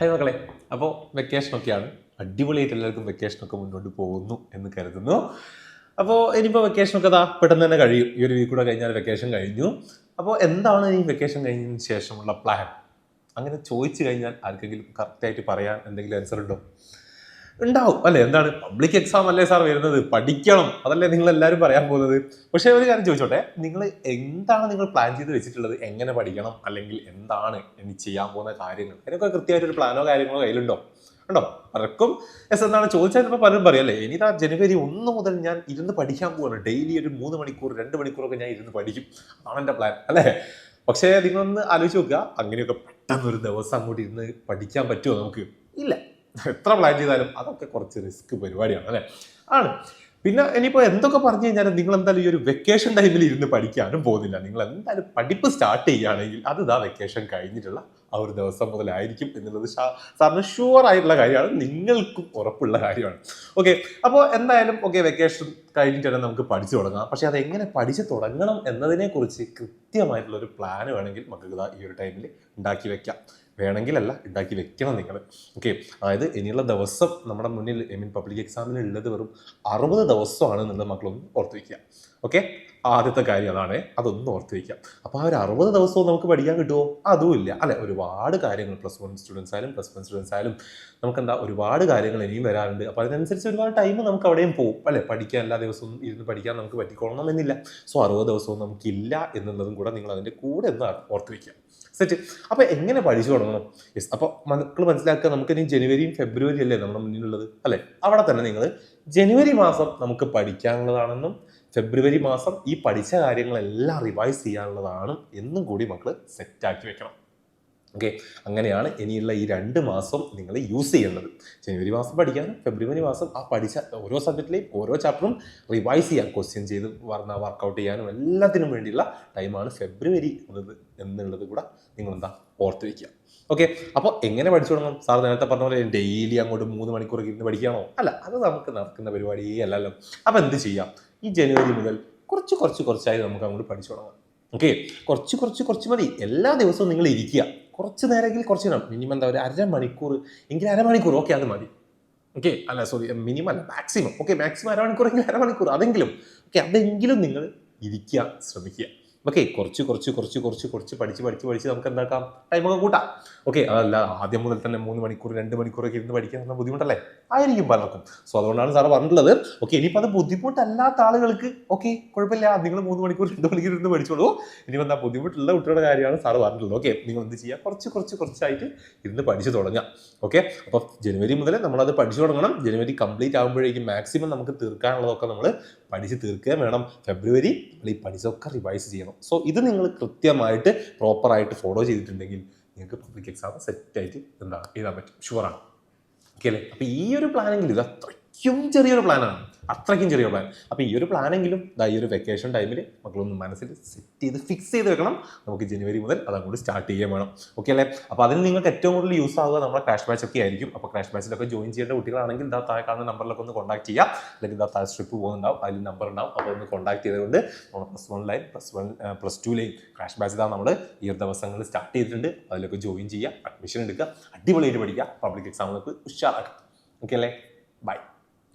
Hi മക്കളെ, അപ്പോൾ വെക്കേഷനൊക്കെയാണ്. അടിപൊളിയായിട്ട് എല്ലാവർക്കും വെക്കേഷനൊക്കെ മുന്നോട്ട് പോകുന്നു എന്ന് കരുതുന്നു. അപ്പോൾ ഇനിയിപ്പോൾ വെക്കേഷനൊക്കെ പെട്ടെന്ന് തന്നെ കഴിയും. ഈ ഒരു വീക്ക് കൂടെ കഴിഞ്ഞാൽ വെക്കേഷൻ കഴിഞ്ഞു. അപ്പോൾ എന്താണ് ഈ വെക്കേഷൻ കഴിഞ്ഞതിന് ശേഷമുള്ള പ്ലാൻ? അങ്ങനെ ചോദിച്ചു കഴിഞ്ഞാൽ ആർക്കെങ്കിലും കറക്റ്റായിട്ട് പറയാൻ എന്തെങ്കിലും ആൻസർ ഉണ്ടോ? ഉണ്ടാവും അല്ലേ? എന്താണ്, പബ്ലിക് എക്സാം അല്ലേ സാർ വരുന്നത്, പഠിക്കണം, അതല്ലേ നിങ്ങൾ എല്ലാവരും പറയാൻ പോകുന്നത്. പക്ഷേ ഒരു കാര്യം ചോദിച്ചോട്ടെ, നിങ്ങൾ എന്താണ് നിങ്ങൾ പ്ലാൻ ചെയ്ത് വെച്ചിട്ടുള്ളത്? എങ്ങനെ പഠിക്കണം, അല്ലെങ്കിൽ എന്താണ് ഇനി ചെയ്യാൻ പോകുന്ന കാര്യങ്ങൾ? അതിനൊക്കെ കൃത്യമായിട്ടൊരു പ്ലാനോ കാര്യങ്ങളോ കയ്യിലുണ്ടോ? ഉണ്ടോ? പലർക്കും എസ് എന്നാണ് ചോദിച്ചാൽ ചിലപ്പോൾ പലരും പറയല്ലേ, ഇനി ജനുവരി 1 മുതൽ ഞാൻ ഇരുന്ന് പഠിക്കാൻ പോവാണ്, ഡെയിലി ഒരു 3 മണിക്കൂർ 2 മണിക്കൂറൊക്കെ ഞാൻ ഇരുന്ന് പഠിക്കും, അതാണ് എൻ്റെ പ്ലാൻ അല്ലേ? പക്ഷേ നിങ്ങളൊന്ന് ആലോചിച്ച് നോക്കുക, അങ്ങനെയൊക്കെ പെട്ടെന്ന് ഒരു ദിവസം അങ്ങോട്ട് ഇരുന്ന് പഠിക്കാൻ പറ്റുമോ നമുക്ക്? ഇല്ല. എത്ര പ്ലാൻ ചെയ്താലും അതൊക്കെ കുറച്ച് റിസ്ക് പരിപാടിയാണ് അല്ലേ? ആണ്. പിന്നെ ഇനിയിപ്പോൾ എന്തൊക്കെ പറഞ്ഞു കഴിഞ്ഞാലും നിങ്ങൾ എന്തായാലും ഈ ഒരു വെക്കേഷൻ ടൈമിൽ ഇരുന്ന് പഠിക്കാനും പോകുന്നില്ല. നിങ്ങൾ എന്തായാലും പഠിപ്പ് സ്റ്റാർട്ട് ചെയ്യുകയാണെങ്കിൽ അത് വെക്കേഷൻ കഴിഞ്ഞിട്ടുള്ള ആ ഒരു ദിവസം മുതലായിരിക്കും എന്നുള്ളത് സാറിന് ഷുവർ ആയിട്ടുള്ള കാര്യമാണ്, നിങ്ങൾക്കും ഉറപ്പുള്ള കാര്യമാണ്. ഓക്കെ, അപ്പോൾ എന്തായാലും വെക്കേഷൻ കഴിഞ്ഞിട്ട് തന്നെ നമുക്ക് പഠിച്ചു തുടങ്ങാം. പക്ഷെ അത് എങ്ങനെ പഠിച്ചു തുടങ്ങണം എന്നതിനെക്കുറിച്ച് കൃത്യമായിട്ടുള്ള ഒരു പ്ലാൻ വേണമെങ്കിൽ നമുക്ക് ഈ ഒരു ടൈമിൽ ഉണ്ടാക്കി വെക്കാം. വേണമെങ്കിലല്ല, ഉണ്ടാക്കി വെക്കണം നിങ്ങൾ. ഓക്കെ, അതായത് ഇനിയുള്ള ദിവസം നമ്മുടെ മുന്നിൽ പബ്ലിക് എക്സാമിന് ഉള്ളത് വെറും 60 ദിവസമാണ് എന്നുള്ളത് മക്കളൊന്ന് ഓർത്ത് വയ്ക്കുക. ഓക്കെ, ആദ്യത്തെ കാര്യം അതാണ്, അതൊന്ന് ഓർത്ത് വയ്ക്കാം. അപ്പോൾ ആ ഒരു 60 ദിവസവും നമുക്ക് പഠിക്കാൻ കിട്ടുമോ? അതും ഇല്ല അല്ലെ? ഒരുപാട് കാര്യങ്ങൾ +1 സ്റ്റുഡൻസ് ആയാലും +1 സ്റ്റുഡൻസ് ആയാലും നമുക്ക് ഒരുപാട് കാര്യങ്ങൾ ഇനിയും വരാറുണ്ട്. അപ്പോൾ അതിനനുസരിച്ച് ഒരുപാട് ടൈം നമുക്ക് അവിടെയും പോകും അല്ലെ? പഠിക്കാൻ എല്ലാ ദിവസവും ഇരുന്ന് പഠിക്കാൻ നമുക്ക് പറ്റിക്കൊള്ളണം എന്നില്ല. സോ 60 ദിവസവും നമുക്കില്ല എന്നുള്ളതും കൂടെ നിങ്ങൾ അതിൻ്റെ കൂടെ ഒന്ന് ഓർത്ത് വയ്ക്കുക. സെറ്റ്. അപ്പോൾ എങ്ങനെ പഠിച്ചു തുടങ്ങണം? യെസ്, അപ്പോൾ മക്കൾ മനസ്സിലാക്കുക, നമുക്ക് ഇനി ജനുവരിയും ഫെബ്രുവരി അല്ലേ നമ്മുടെ മുന്നിലുള്ളത് അല്ലേ? അവിടെ തന്നെ നിങ്ങൾ ജനുവരി മാസം നമുക്ക് പഠിക്കാനുള്ളതാണെന്നും ഫെബ്രുവരി മാസം ഈ പഠിച്ച കാര്യങ്ങളെല്ലാം റിവൈസ് ചെയ്യാനുള്ളതാണ് എന്നും കൂടി മക്കൾ സെറ്റാക്കി വെക്കണം. ഓക്കെ, അങ്ങനെയാണ് ഇനിയുള്ള ഈ 2 മാസം നിങ്ങൾ യൂസ് ചെയ്യേണ്ടത്. ജനുവരി മാസം പഠിക്കാനും ഫെബ്രുവരി മാസം ആ പഠിച്ച ഓരോ സബ്ജക്റ്റിലെയും ഓരോ ചാപ്റ്ററും റിവൈസ് ചെയ്യാൻ, ക്വസ്റ്റ്യൻ ചെയ്ത് വർക്കൗട്ട് ചെയ്യാനും എല്ലാത്തിനും വേണ്ടിയുള്ള ടൈമാണ് ഫെബ്രുവരി എന്നുള്ളത് കൂടെ നിങ്ങൾ ഓർത്ത് വയ്ക്കുക. ഓക്കെ, അപ്പോൾ എങ്ങനെ പഠിച്ചു തുടങ്ങും? സാർ നേരത്തെ പറഞ്ഞ പോലെ ഡെയിലി അങ്ങോട്ട് 3 മണിക്കൂർ ഇരുന്ന് പഠിക്കാണോ? അല്ല, അത് നമുക്ക് നടക്കുന്ന പരിപാടിയേ അല്ലല്ലോ. അപ്പോൾ എന്ത് ചെയ്യാം? ഈ ജനുവരി മുതൽ കുറച്ചായി നമുക്ക് അങ്ങോട്ട് പഠിച്ചു തുടങ്ങാം. ഓക്കെ, കുറച്ച് മതി. എല്ലാ ദിവസവും നിങ്ങൾ ഇരിക്കുക, കുറച്ച് നേരമെങ്കിൽ കുറച്ച് നേരം, മിനിമം ഒരു അരമണിക്കൂർ എങ്കിൽ അരമണിക്കൂർ. ഓക്കെ, അത് മതി. ഓക്കെ, അല്ല സോറി, മിനിമം അല്ല, മാക്സിമം. ഓക്കെ, മാക്സിമം അരമണിക്കൂറെങ്കിൽ അരമണിക്കൂർ, അതെങ്കിലും. ഓക്കെ, അതെങ്കിലും നിങ്ങൾ ഇരിക്കാൻ ശ്രമിക്കുക. ഓക്കെ, കുറച്ച് പഠിച്ച് നമുക്ക് എന്താക്കാം, ടൈമൊക്കെ കൂട്ടാം. ഓക്കെ, അതല്ല ആദ്യം മുതൽ തന്നെ 3 മണിക്കൂർ 2 മണിക്കൂറൊക്കെ ഇരുന്ന് പഠിക്കാൻ ബുദ്ധിമുട്ടല്ലേ? ആയിരിക്കും പലർക്കും. സോ അതുകൊണ്ടാണ് സാറ് പറഞ്ഞിട്ടുള്ളത്. ഓക്കെ, ഇനിയിപ്പോൾ അത് ബുദ്ധിമുട്ടല്ലാത്ത ആളുകൾക്ക് ഓക്കെ കുഴപ്പമില്ല, നിങ്ങൾ 3 മണിക്കൂർ 2 മണിക്കൂർ ഇരുന്ന് പഠിച്ചോളൂ. ഇനിയിപ്പോൾ ബുദ്ധിമുട്ടുള്ള കുട്ടികളുടെ കാര്യമാണ് സാറ് പറഞ്ഞിട്ടുള്ളത്. ഓക്കെ, നിങ്ങൾ എന്ത് ചെയ്യുക, കുറച്ചായിട്ട് ഇരുന്ന് പഠിച്ചു തുടങ്ങാം. ഓക്കെ, അപ്പോൾ ജനുവരി മുതൽ നമ്മളത് പഠിച്ചു തുടങ്ങണം. ജനുവരി കംപ്ലീറ്റ് ആകുമ്പോഴേക്കും മാക്സിമം നമുക്ക് തീർക്കാനുള്ളതൊക്കെ നമ്മൾ പഠിച്ച് തീർക്കുകയും വേണം. ഫെബ്രുവരി നമ്മൾ ഈ പഠിച്ചൊക്കെ റിവൈസ് ചെയ്യണം. സോ ഇത് നിങ്ങൾ കൃത്യമായിട്ട് പ്രോപ്പറായിട്ട് ഫോളോ ചെയ്തിട്ടുണ്ടെങ്കിൽ നിങ്ങൾക്ക് പബ്ലിക് എക്സാം സെറ്റായിട്ട് എഴുതാൻ പറ്റും, ഷുവറാണ്. ഓക്കെ അല്ലേ? അപ്പോൾ ഈ ഒരു പ്ലാനെങ്കിലും, ഇത് അത്രയ്ക്കും ചെറിയൊരു പ്ലാനാണ്, അപ്പോൾ ഈ ഒരു പ്ലാനെങ്കിലും ഈ ഒരു വെക്കേഷൻ ടൈമിൽ മക്കളൊന്ന് മനസ്സിൽ സെറ്റ് ചെയ്ത് ഫിക്സ് ചെയ്ത് വെക്കണം. നമുക്ക് ജനുവരി മുതൽ അതങ്ങോട്ട് സ്റ്റാർട്ട് ചെയ്യാൻ വേണം. ഓക്കെ അല്ലേ? അപ്പോൾ അതിന് നിങ്ങൾക്ക് ഏറ്റവും കൂടുതൽ യൂസ് ആവുക നമ്മുടെ ക്രാഷ് ബാച്ച് ഒക്കെ ആയിരിക്കും. അപ്പോൾ ക്രാഷ് ബാച്ചിലൊക്കെ ജോയിൻ ചെയ്യേണ്ട കുട്ടികളാണെങ്കിൽ താഴെ കാണുന്ന നമ്പറിലൊക്കെ ഒന്ന് കോൺടാക്ട് ചെയ്യുക. അല്ലെങ്കിൽ താഴെ സ്ട്രിപ്പ് പോകുന്നുണ്ടാവും, അതിൽ നമ്പർ ഉണ്ടാവും. അപ്പോൾ ഒന്ന് കോൺടാക്ട് ചെയ്തുകൊണ്ട് നമ്മൾ +1 ലൈൻ +2 ലൈൻ ക്രാഷ് ബാച്ച് നമ്മൾ ഈ ഒരു ദിവസങ്ങളിൽ സ്റ്റാർട്ട് ചെയ്തിട്ടുണ്ട്. അതിലൊക്കെ ജോയിൻ ചെയ്യുക, അഡ്മിഷൻ എടുക്കുക, അടിപൊളിയായിട്ട് പഠിക്കുക, പബ്ലിക് എക്സാം നമുക്ക് ഉഷാറാക്കാം. ഓക്കെ അല്ലേ? ബൈ.